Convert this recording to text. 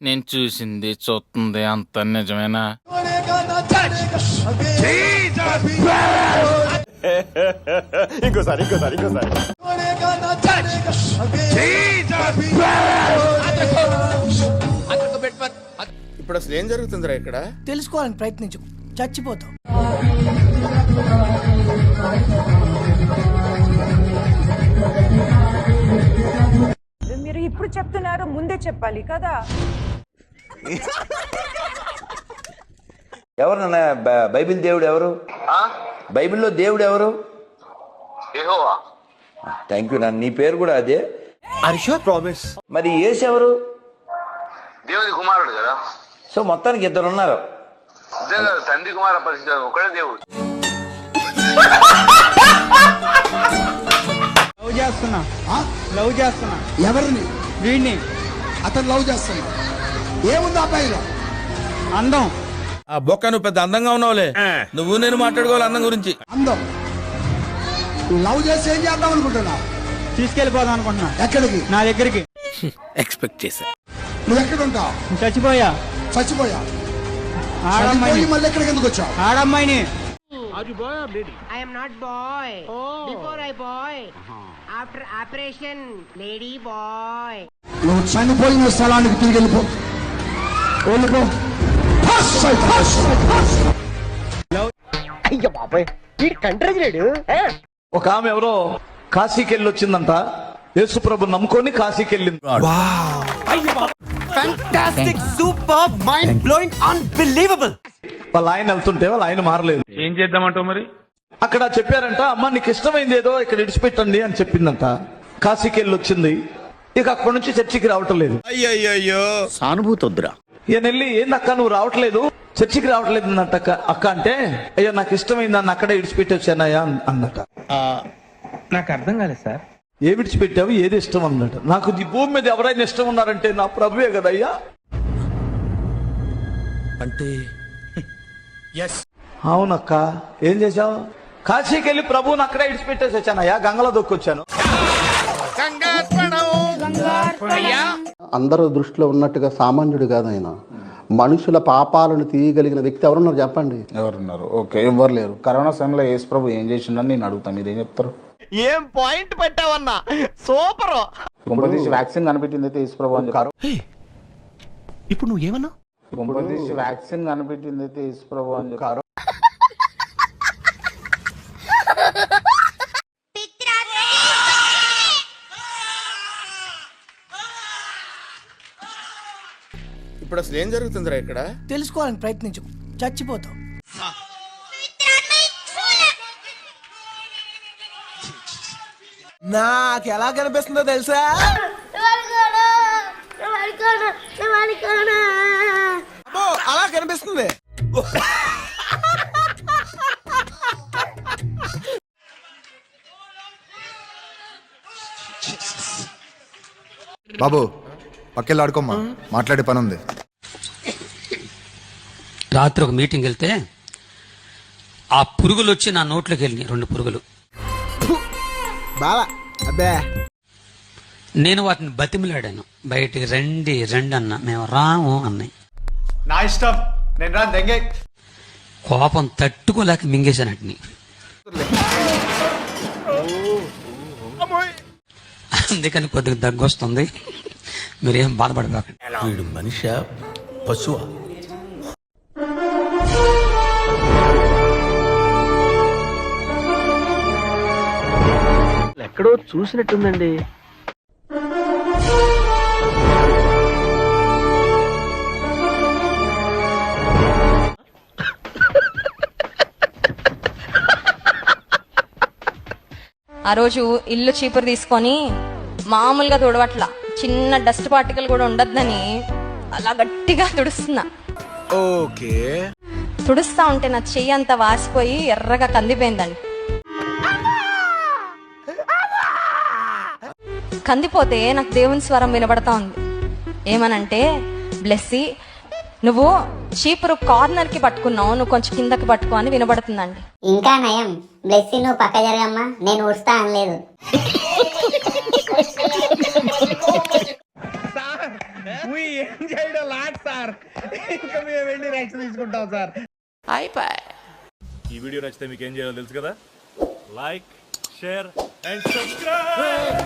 నేను చూసింది చూస్తుంది అంత నిజమేనా? ఇంకోసారి ఇప్పుడు అసలు ఏం జరుగుతుందిరా ఇక్కడ? తెలుసుకోవాలని ప్రయత్నించు, చచ్చిపోతావు. మీరు ఇప్పుడు చెప్తున్నారు, ముందే చెప్పాలి కదా. ఎవరు నాన్న బైబిల్ దేవుడు ఎవరు? బైబిల్లో దేవుడు ఎవరు? యెహోవా. థ్యాంక్ యూ నాన్న. నీ పేరు కూడా అదే? ప్రామిస్. మరి యేసు ఎవరు? దేవుని కుమారుడు కదా. సో మొత్తానికి ఇద్దరు ఉన్నారు. తండ్రి కుమార పరిస్థితి ఒకడే దేవుడు. లవ్ చేస్తున్నా. ఎవరిని? వీడిని. అతను లవ్ చేస్తున్నా. ఏముంది అబ్బాయిలో? అందం. ఆ బొక్క, నువ్వు పెద్ద అందంగా ఉన్నావులే. నువ్వు నేను మాట్లాడుకోవాలి అందం గురించి. అందం. లవ్ చేసి ఏం చేద్దాం అనుకుంటున్నా? తీసుకెళ్ళిపోదాం అనుకుంటున్నా. ఎక్కడికి? నా దగ్గరికి. ఎక్స్పెక్ట్ చేశా. నువ్వు ఎక్కడ ఉంటావు? చచ్చిపోయా. ఆడమ్మాయి. మళ్ళీ ఎక్కడికి ఎందుకు వచ్చావు? ఆడమ్మాయిని. I am not boy. Before I boy. After operation, lady boy. నువ్వు చనిపోయిన స్థలానికి తిరిగి వెళ్ళిపో. అయ్యో బాబాయ్, వీడి కంట్రీ లేడు. ఒక ఆమె ఎవరో కాశీకి వెళ్ళి వచ్చిందంట. యేసు ప్రభు నమ్ముకొని కాశీకి వెళ్ళింది. Fantastic, super, mind blowing, unbelievable. వాళ్ళ ఆయన వెళ్తుంటే వాళ్ళ ఆయన మారలేదు. ఏం చేద్దామంటావు మరి? అక్కడ చెప్పారంట, అమ్మ నీకు ఇష్టమైంది ఏదో ఇక్కడ విడిచిపెట్టండి అని చెప్పిందంట. కాశీకి వెళ్ళి వచ్చింది. ఇక అక్కడి నుంచి చర్చికి రావటం లేదు. అయ్యో సానుభూతి వద్దురా. ఈయన వెళ్ళి ఏందక్క నువ్వు రావట్లేదు, చర్చికి రావట్లేదు అన్నట్ట. అక్క అంటే అయ్యో నాకు ఇష్టమైంది అన్న అక్కడే విడిచిపెట్టి వచ్చానయ్యా అన్నట. నాకు అర్థం కాలేదు సార్. ఏ విడిచిపెట్టావు, ఏది ఇష్టం అన్నట. నాకు ఈ భూమి మీద ఎవరైనా ఇష్టం ఉన్నారంటే నా ప్రభువే కదయ్యా అంటే. అవునక్క. ఏం చేశావు? కాశీకి వెళ్ళి ప్రభువుని అక్కడే విడిచిపెట్టేసి వచ్చానయ్యా, గంగలో దొక్కొచ్చాను. అందరూ దృష్టిలో ఉన్నట్టుగా సామాన్యుడు కాదు ఆయన. మనుషుల పాపాలను తీయగలిగిన వ్యక్తి ఎవరున్నారు చెప్పండి? ఎవరున్నారు? ఓకే, ఎవరు లేరు. కరోనా సమయంలో యేసు ప్రభు ఏం చేసిండని నేను అడుగుతా, మీరేం చెప్తారు? ఏం పాయింట్ పెట్టావన్నా, సూపర్. కుంభదీసి వ్యాక్సిన్ కనిపెట్టింది అయితే యేసు ప్రభు అని చెప్పారు. ఇప్పుడు నువ్వు ఏమన్నా? కుంభదీసి వ్యాక్సిన్ కనిపెట్టింది అయితే యేసు ప్రభు అని చెప్పారు. ఇప్పుడు అసలు ఏం జరుగుతుందిరా ఇక్కడ? తెలుసుకోవాలని ప్రయత్నించు, చచ్చిపోతావు. నాకు ఎలా కనిపిస్తుందో తెలుసా? అలా కనిపిస్తుంది. బాబు పక్కెళ్ళి ఆడుకోమ్మా, మాట్లాడే పని ఉంది. రాత్రి ఒక మీటింగ్ వెళ్తే ఆ పురుగులు వచ్చి నా నోట్లోకి వెళ్ళి 2 పురుగులు. నేను వాటిని బతిమిలాడాను, బయటికి రండి అన్న. మేము రాము అన్నాయి. నా ఇష్టం, నేను రా దెంగే. కోపం తట్టుకోలేక మింగేశానటిని. అందుకని కొద్దిగా దగ్గు వస్తుంది, మీరేం బాధపడకండి. వీడు మనిషి పశువా? ఎక్కడో చూసినట్టుందండి. ఆ రోజు ఇల్లు చీపురు తీసుకొని మామూలుగా తుడవట్ల, చిన్న డస్ట్ పార్టికల్ కూడా ఉండద్దని అలా గట్టిగా తుడుస్తున్నా. ఓకే. తుడుస్తా ఉంటే నా చెయ్యి అంతా వాసిపోయి ఎర్రగా కందిపోయిందండి. కందిపోతే నాకు దేవుని స్వరం వినబడతా ఉంది. ఏమనంటే, బ్లెస్సీ నువ్వు చీపురు కార్నర్ కి పట్టుకున్నావు, నువ్వు కొంచెం కిందకి పట్టుకో అని వినబడుతుందండి. ఇంకా నయం బ్లెస్సి నువ్వు పక్క జరగమ్మా, నేను ఉడుస్తా అనలేదు. ఏం చేయడం లాట్ సార్, ఇంకా మేము వెళ్ళి రెస్ట్ తీసుకుంటాం సార్. ఈ వీడియో నచ్చితే మీకు ఏం చేయాలో తెలుసు కదా, లైక్, షేర్ అండ్ సబ్స్క్రైబ్.